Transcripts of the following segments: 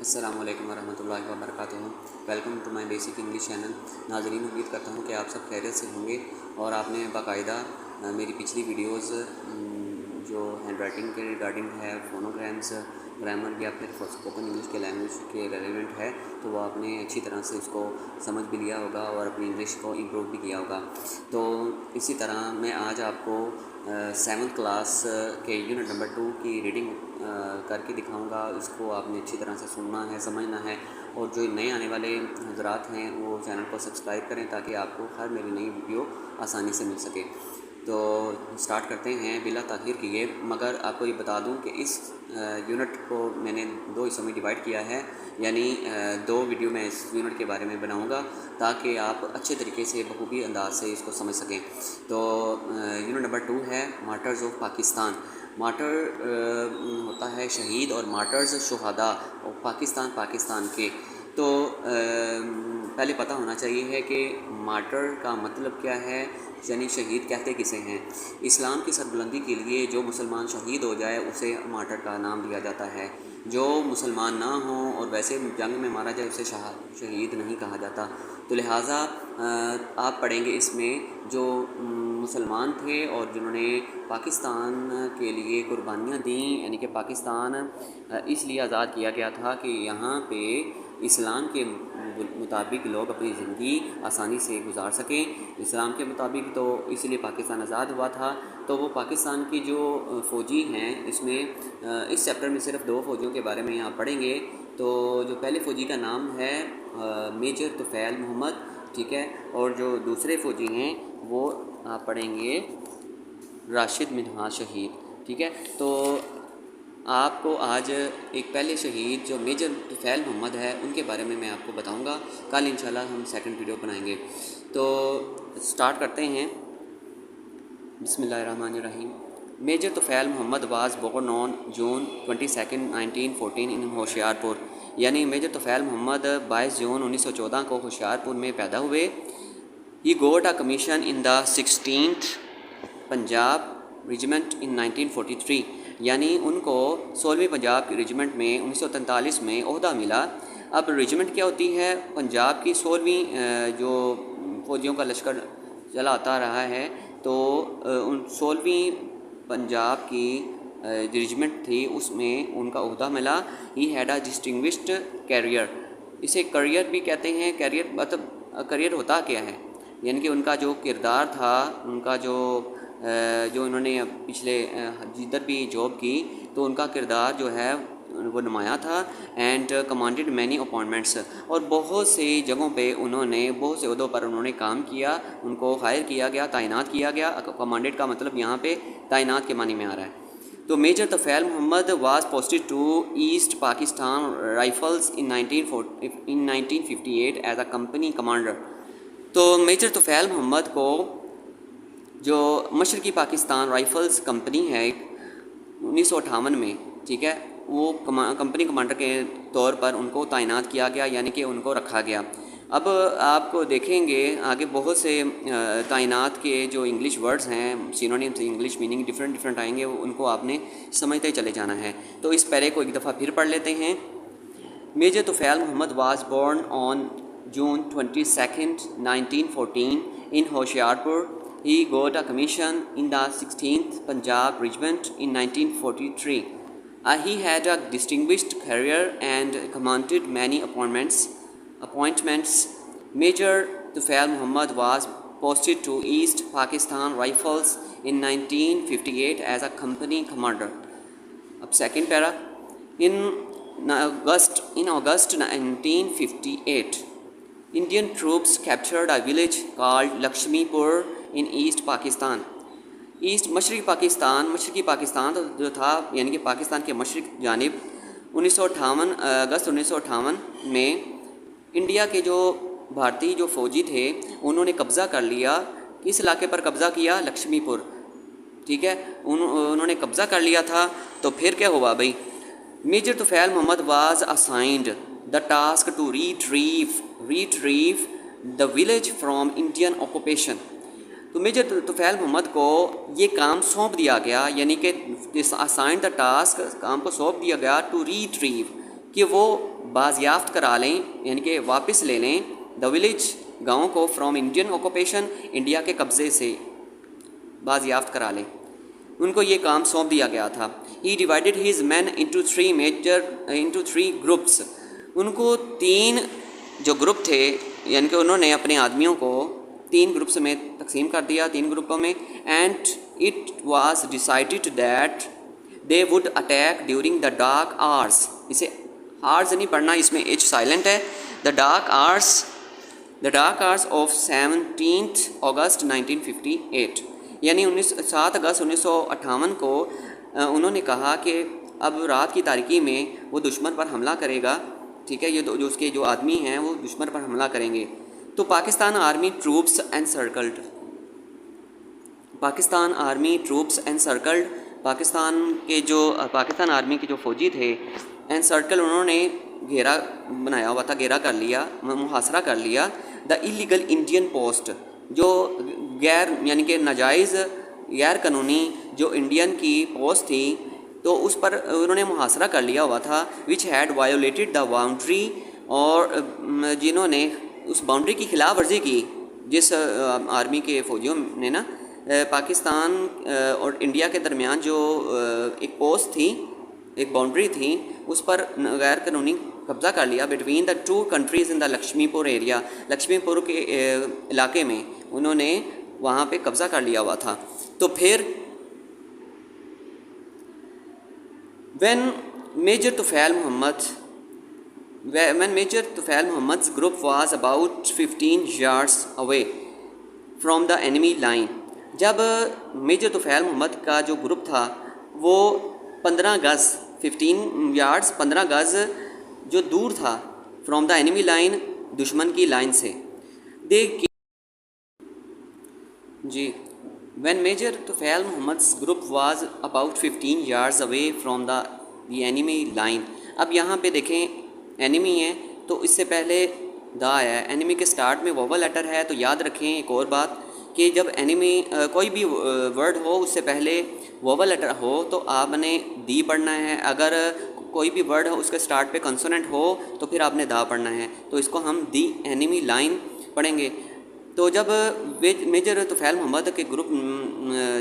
السلام علیکم ورحمۃ اللہ وبرکاتہ۔ Welcome to my basic English channel. ناظرین، امید کرتا ہوں کہ آپ سب خیریت سے ہوں گے اور آپ نے باقاعدہ میری پچھلی ویڈیوز جو ہینڈ رائٹنگ کے ریگارڈنگ ہے، فونوگرامس، گرامر یا پھر اسپوکن انگلش کے لینگویج کے ریلیونٹ ہے، تو وہ آپ نے اچھی طرح سے اس کو سمجھ بھی لیا ہوگا اور اپنی انگلش کو امپروو بھی کیا ہوگا۔ تو اسی طرح میں آج آپ کو 7th کلاس کے یونٹ نمبر 2 کی ریڈنگ کر کے دکھاؤں گا۔ اس کو آپ نے اچھی طرح سے سننا ہے، سمجھنا ہے، اور جو نئے آنے والے حضرات ہیں وہ چینل کو سبسکرائب کریں تاکہ آپ کو ہر میری نئی ویڈیو آسانی سے مل سکے۔ تو سٹارٹ کرتے ہیں بلا تاخیر کیے، مگر آپ کو یہ بتا دوں کہ اس یونٹ کو میں نے 2 حصوں میں ڈیوائڈ کیا ہے، یعنی 2 ویڈیو میں اس یونٹ کے بارے میں بناؤں گا تاکہ آپ اچھے طریقے سے بخوبی انداز سے اس کو سمجھ سکیں۔ تو یونٹ نمبر 2 ہے مارٹرز آف پاکستان۔ مارٹر ہوتا ہے شہید اور مارٹرز شہداء، اور پاکستان کے۔ تو پہلے پتہ ہونا چاہیے ہے کہ مارٹر کا مطلب کیا ہے، یعنی شہید کہتے کسے ہیں۔ اسلام کی سربلندی کے لیے جو مسلمان شہید ہو جائے اسے مارٹر کا نام دیا جاتا ہے۔ جو مسلمان نہ ہوں اور ویسے جنگ میں مارا جائے اسے شہید نہیں کہا جاتا۔ تو لہٰذا آپ پڑھیں گے اس میں جو مسلمان تھے اور جنہوں نے پاکستان کے لیے قربانیاں دیں، یعنی کہ پاکستان اس لیے آزاد کیا گیا تھا کہ یہاں پہ اسلام کے مطابق لوگ اپنی زندگی آسانی سے گزار سکیں۔ اسلام کے مطابق تو اس لیے پاکستان آزاد ہوا تھا۔ تو وہ پاکستان کی جو فوجی ہیں، اس میں اس چیپٹر میں صرف 2 فوجیوں کے بارے میں یہاں پڑھیں گے۔ تو جو پہلے فوجی کا نام ہے میجر طفیل محمد، ٹھیک ہے، اور جو دوسرے فوجی ہیں وہ آپ پڑھیں گے راشد منہاج شہید، ٹھیک ہے۔ تو آپ کو آج ایک پہلے شہید جو میجر طفیل محمد ہے ان کے بارے میں آپ کو بتاؤں گا۔ کل انشاءاللہ ہم سیکنڈ ویڈیو بنائیں گے۔ تو سٹارٹ کرتے ہیں، بسم اللہ الرحمن الرحیم۔ Major Tufail Muhammad was born on June 22, 1914 in Hoshiarpur, یعنی میجر طفیل محمد 22 جون 1914 کو ہوشیار پور میں پیدا ہوئے۔ He got a commission in the 16th Punjab regiment in 1943، یعنی ان کو 16ویں پنجاب ریجمنٹ میں 1943 میں عہدہ ملا۔ اب ریجمنٹ کیا ہوتی ہے؟ پنجاب کی 16ویں جو فوجیوں کا لشکر چلا آتا رہا ہے، تو 16ویں پنجاب کی ریجمنٹ تھی، اس میں ان کا عہدہ ملا۔ He had a distinguished career, اسے کیریئر بھی کہتے ہیں۔ کیریئر مطلب کیریئر ہوتا کیا ہے، یعنی کہ ان کا جو کردار تھا، ان کا جو انہوں نے پچھلے جدھر بھی جاب کی تو ان کا کردار جو ہے وہ نمایاں تھا۔ اینڈ کمانڈڈ مینی اپوائنٹمنٹس، اور بہت سی جگہوں پہ انہوں نے بہت سے عہدوں پر انہوں نے کام کیا، ان کو ہائر کیا گیا، تعینات کیا گیا۔ کمانڈڈ کا مطلب یہاں پہ تعینات کے معنی میں آ رہا ہے۔ تو Major Tufail Muhammad was posted to East Pakistan Rifles in 1958 as a company commander. تو میجر طفیل محمد کو جو مشرقی پاکستان رائفلز کمپنی ہے 1958 میں، ٹھیک ہے، وہ کمپنی کمانڈر کے طور پر ان کو تعینات کیا گیا، یعنی کہ ان کو رکھا گیا۔ اب آپ کو دیکھیں گے آگے بہت سے تعینات کے جو انگلش ورڈز ہیں، سینونیمز، انگلش میننگ ڈفرینٹ آئیں گے، ان کو آپ نے سمجھتے چلے جانا ہے۔ تو اس پیرے کو ایک دفعہ پھر پڑھ لیتے ہیں۔ Major Tufail Muhammad was born on June 22, 1914 in Hoshiarpur. He got a commission in the 16th Punjab Regiment in 1943. He had a distinguished career and commanded many appointments. Major Tufail Muhammad was posted to East Pakistan Rifles in 1958 as a company commander. Ab second para. In August 1958, Indian troops captured a village called Lakshmipur in East Pakistan. مشرقی پاکستان جو تھا، یعنی کہ پاکستان کے مشرق جانب 1958 اگست 1958 میں India کے جو بھارتی جو فوجی تھے انہوں نے قبضہ کر لیا۔ کس علاقے پر قبضہ کیا؟ لکشمی پور، ٹھیک ہے، انہوں نے قبضہ کر لیا تھا۔ تو پھر کیا ہوا بھائی؟ Major Tufail Muhammad was assigned the task to retrieve the village from Indian occupation. تو میجر طفیل محمد کو یہ کام سونپ دیا گیا، یعنی کہ اسائنڈ دا ٹاسک، کام کو سونپ دیا گیا ٹو ریٹریو، کہ وہ بازیافت کرا لیں، یعنی کہ واپس لے لیں دا ولیج گاؤں کو فرام انڈین آکوپیشن، انڈیا کے قبضے سے بازیافت کرا لیں. ان کو یہ کام سونپ دیا گیا تھا. He divided his men into three groups. ان کو 3 جو گروپ تھے، یعنی کہ انہوں نے اپنے آدمیوں کو 3 گروپس میں تقسیم کر دیا، 3 گروپوں میں. And it was decided that they would attack during the dark آرس. اسے آرس نہیں پڑھنا، اس میں ایچ سائلنٹ ہے. دا ڈارک آرس آف 17 اگست 1958، یعنی 7 اگست 1958 کو انہوں نے کہا کہ اب رات کی تاریکی میں وہ دشمن پر حملہ کرے گا. ٹھیک ہے، یہ جو اس کے جو آدمی ہیں وہ دشمن پر حملہ کریں گے. تو Pakistan army troops encircled. Pakistan army کے جو فوجی تھے انسرکل، انہوں نے گھیرا بنایا ہوا تھا، گھیرا کر لیا، محاصرہ کر لیا. دا ایلیگل انڈین پوسٹ، جو یعنی کہ ناجائز غیر قانونی جو انڈین کی پوسٹ تھی، تو اس پر انہوں نے محاصرہ کر لیا ہوا تھا. وچ ہیڈ وائیولیٹڈ دا باؤنڈری، اور جنہوں نے اس باؤنڈری کی خلاف ورزی کی، جس آرمی کے فوجیوں نے نا پاکستان اور انڈیا کے درمیان جو ایک پوسٹ تھی، ایک باؤنڈری تھی، اس پر غیر قانونی قبضہ کر لیا. بٹوین دا 2 کنٹریز ان دا لکشمی پور ایریا، لکشمی پور کے علاقے میں انہوں نے وہاں پہ قبضہ کر لیا ہوا تھا. تو پھر when Major Tufail Muhammad's group was about 15 yards away from the enemy line، جب میجر طفیل محمد کا جو گروپ تھا وہ 15 گز جو دور تھا فرام دا انیمی لائن، دشمن کی لائن سے. when Major Tufail Muhammad's group was about 15 yards away from the enemy line. اب یہاں پہ دیکھیں انیمی ہے تو اس سے پہلے دا ہے، انیمی کے سٹارٹ میں ووول لیٹر ہے. تو یاد رکھیں ایک اور بات کہ جب انیمی کوئی بھی ورڈ ہو اس سے پہلے ووول لیٹر ہو تو آپ نے دی پڑھنا ہے. اگر کوئی بھی ورڈ ہو اس کے سٹارٹ پہ کنسوننٹ ہو تو پھر آپ نے دا پڑھنا ہے. تو اس کو ہم دی انیمی لائن پڑھیں گے. تو جب میجر طفیل محمد کے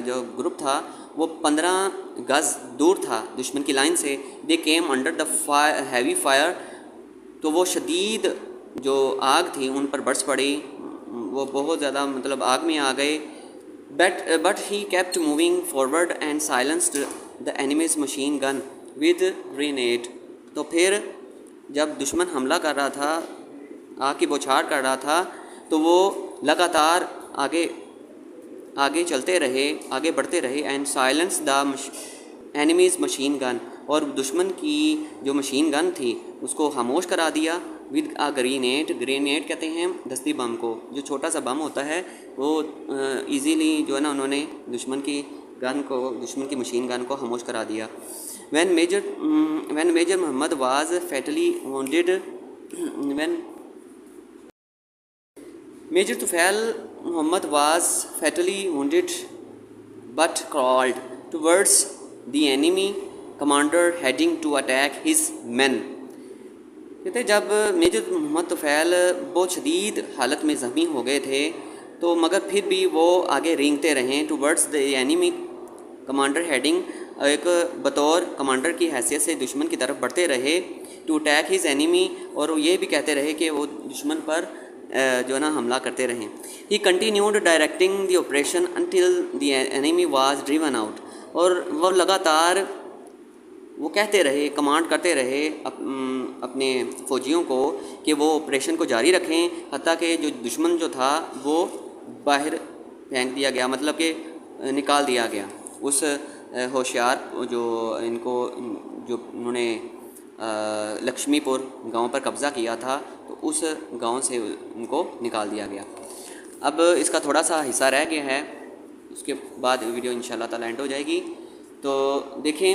جو گروپ تھا وہ 15 گز دور تھا دشمن کی لائن سے. They came under the heavy fire, تو وہ شدید جو آگ تھی ان پر برس پڑی، وہ بہت زیادہ مطلب آگ میں آ گئے. But he kept moving forward and silenced the enemy's machine gun with grenade. تو پھر جب دشمن حملہ کر رہا تھا، آگ کی بوچھار کر رہا تھا، تو وہ لگاتار آگے چلتے رہے، آگے بڑھتے رہے. And silence the enemy's machine gun, اور دشمن کی جو مشین گن تھی اس کو خاموش کرا دیا. ود گرینیڈ کہتے ہیں دستی بم کو، جو چھوٹا سا بم ہوتا ہے وہ ایزیلی جو ہے نا انہوں نے دشمن کی مشین گن کو خاموش کرا دیا. when Major Muhammad was fatally wounded Major Tufail Muhammad was fatally wounded but crawled towards the enemy commander heading to attack his men. کہتے جب میجر محمد طفیل بہت شدید حالت میں زخمی ہو گئے تھے تو مگر پھر بھی وہ آگے رینگتے رہیں. Towards the enemy commander heading, ایک بطور کمانڈر کی حیثیت سے دشمن کی طرف بڑھتے رہے. ٹو اٹیک ہز اینیمی، اور وہ یہ بھی کہتے رہے کہ وہ دشمن پر جو ہے نا حملہ کرتے رہیں. He continued directing the operation until the enemy was driven out, اور وہ لگاتار وہ کہتے رہے، کمانڈ کرتے رہے اپنے فوجیوں کو کہ وہ آپریشن کو جاری رکھیں حتیٰ کہ جو دشمن جو تھا وہ باہر پھینک دیا گیا، مطلب کہ نکال دیا گیا. اس ہوشیار جو انہوں نے لکشمی پور گاؤں پر قبضہ کیا تھا تو اس گاؤں سے ان کو نکال دیا گیا. اب اس کا تھوڑا سا حصہ رہ گیا ہے، اس کے بعد ویڈیو انشاءاللہ تعالی اینڈ ہو جائے گی. تو دیکھیں،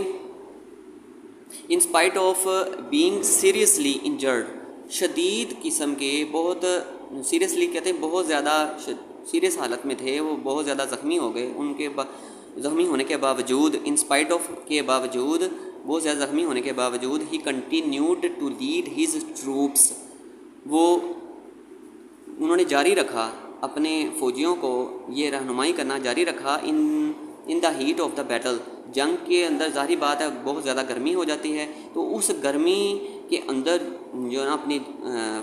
in spite of being seriously injured, شدید قسم کے، بہت سیریسلی کہتے ہیں بہت زیادہ سیریس حالت میں تھے، وہ بہت زیادہ زخمی ہو گئے. ان کے زخمی ہونے کے باوجود، ان اسپائٹ آف کے باوجود، بہت زیادہ زخمی ہونے کے باوجود he continued to lead his troops, وہ انہوں نے جاری رکھا اپنے فوجیوں کو یہ رہنمائی کرنا جاری رکھا in the heat of the battle, جنگ کے اندر ظاہری بات ہے بہت زیادہ گرمی ہو جاتی ہے، تو اس گرمی کے اندر جو ہے نا اپنی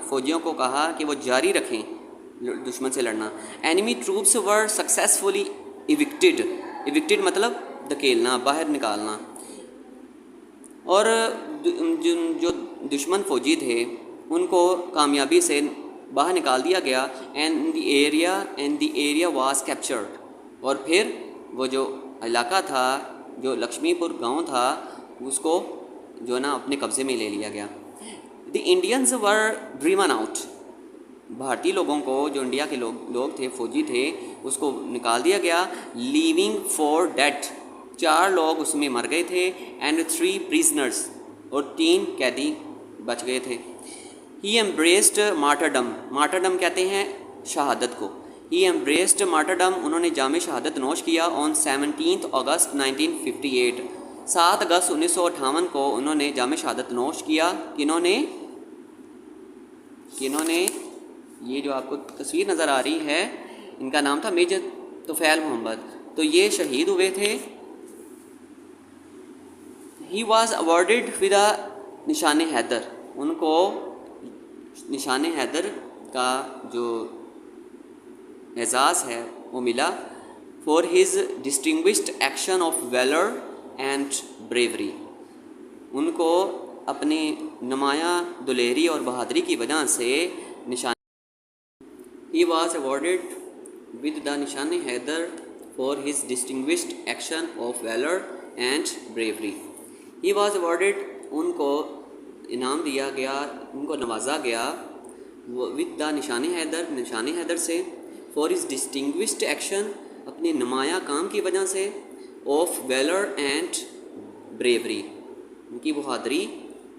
فوجیوں کو کہا کہ وہ جاری رکھیں دشمن سے لڑنا۔ اینیمی ٹروپس ور سکسیزفلی ایوکٹڈ مطلب دھکیلنا، باہر نکالنا، اور جو دشمن فوجی تھے ان کو کامیابی سے باہر نکال دیا گیا، and the area was captured, اور پھر وہ جو علاقہ تھا، جو لکشمی پور گاؤں تھا، اس کو جو ہے نا اپنے قبضے میں لے لیا گیا۔ دی انڈینز ور ڈریون آؤٹ، بھارتی لوگوں کو جو انڈیا کے لوگ تھے، فوجی تھے، اس کو نکال دیا گیا، لیونگ فور ڈیڈ، 4 لوگ اس میں مر گئے تھے، اینڈ 3 پریزنرز، اور 3 قیدی بچ گئے تھے۔ ہی ایمبریسڈ مارٹرڈم کہتے ہیں شہادت کو، ہی ایمبریسڈ مارٹرڈم، انہوں نے جام شہادت نوش کیا آن 17 اگست 1958، 7 اگست 1958 کو انہوں نے جام شہادت نوش کیا۔ کنہوں نے یہ جو آپ کو تصویر نظر آ رہی ہے، ان کا نام تھا میجر طفیل محمد، تو یہ شہید ہوئے تھے۔ ہی واز اوارڈڈ ود نشان حیدر، ان کو نشان حیدر کا جو اعزاز ہے وہ ملا، for his distinguished action of valour and bravery, ان کو اپنی نمایاں دلیری اور بہادری کی وجہ سے نشان He was awarded with the نشان Haider for his distinguished action of valor and bravery. He was awarded، ان کو انعام دیا گیا، ان کو نوازا گیا with the نشان حیدر سے، for his distinguished action، اپنے نمایاں کام کی وجہ سے، of valor and bravery، ان کی بہادری،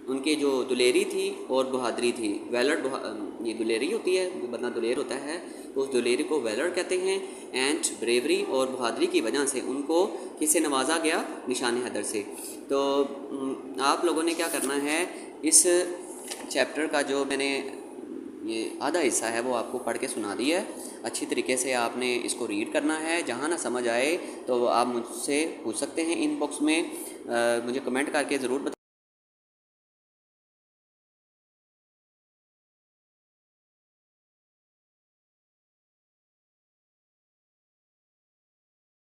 ان کے جو دلیری تھی اور بہادری تھی۔ ویلر یہ دلیری ہوتی ہے، جو بندہ دلیر ہوتا ہے تو اس دلیری کو ویلر کہتے ہیں، اینڈ بریوری، اور بہادری کی وجہ سے ان کو کس سے نوازا گیا؟ نشان حیدر سے۔ تو آپ لوگوں نے کیا کرنا ہے، اس چیپٹر کا جو میں نے یہ آدھا حصہ ہے وہ آپ کو پڑھ کے سنا دیا ہے، اچھی طریقے سے آپ نے اس کو ریڈ کرنا ہے، جہاں نہ سمجھ آئے تو آپ مجھ سے پوچھ سکتے ہیں ان باکس میں، مجھے کمنٹ کر کے ضرور